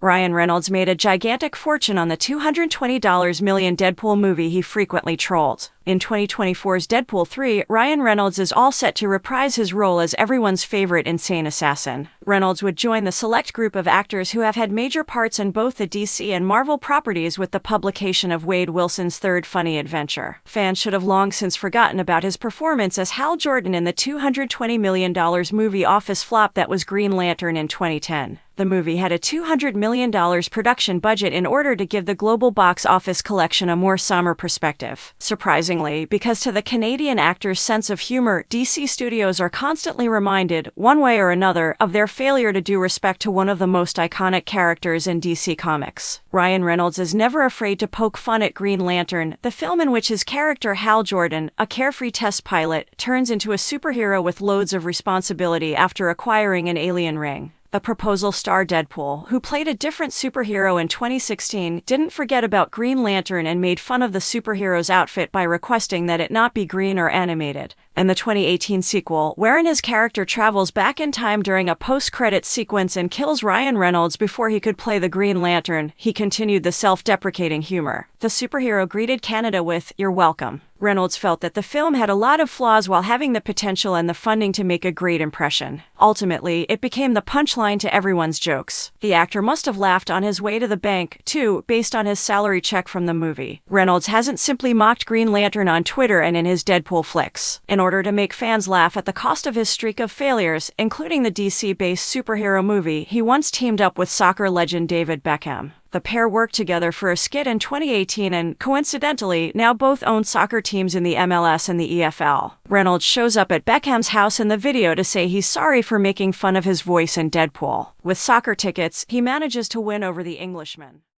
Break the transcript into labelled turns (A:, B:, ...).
A: Ryan Reynolds made a gigantic fortune on the $220 million Deadpool movie he frequently trolled. In 2024's Deadpool 3, Ryan Reynolds is all set to reprise his role as everyone's favorite insane assassin. Reynolds would join the select group of actors who have had major parts in both the DC and Marvel properties with the publication of Wade Wilson's third funny adventure. Fans should have long since forgotten about his performance as Hal Jordan in the $220 million movie office flop that was Green Lantern in 2010. The movie had a $200 million production budget in order to give the global box office collection a more somber perspective. Surprisingly, because to the Canadian actor's sense of humor, DC Studios are constantly reminded, one way or another, of their failure to do respect to one of the most iconic characters in DC Comics. Ryan Reynolds is never afraid to poke fun at Green Lantern, the film in which his character Hal Jordan, a carefree test pilot, turns into a superhero with loads of responsibility after acquiring an alien ring. The proposal star Deadpool, who played a different superhero in 2016, didn't forget about Green Lantern and made fun of the superhero's outfit by requesting that it not be green or animated. And the 2018 sequel, wherein his character travels back in time during a post-credits sequence and kills Ryan Reynolds before he could play the Green Lantern, he continued the self-deprecating humor. The superhero greeted Canada with, "You're welcome." Reynolds felt that the film had a lot of flaws while having the potential and the funding to make a great impression. Ultimately, it became the punchline to everyone's jokes. The actor must have laughed on his way to the bank, too, based on his salary check from the movie. Reynolds hasn't simply mocked Green Lantern on Twitter and in his Deadpool flicks. In order to make fans laugh at the cost of his streak of failures, including the DC-based superhero movie, he once teamed up with soccer legend David Beckham. The pair worked together for a skit in 2018 and, coincidentally, now both own soccer teams in the MLS and the EFL. Reynolds shows up at Beckham's house in the video to say he's sorry for making fun of his voice in Deadpool. With soccer tickets, he manages to win over the Englishman.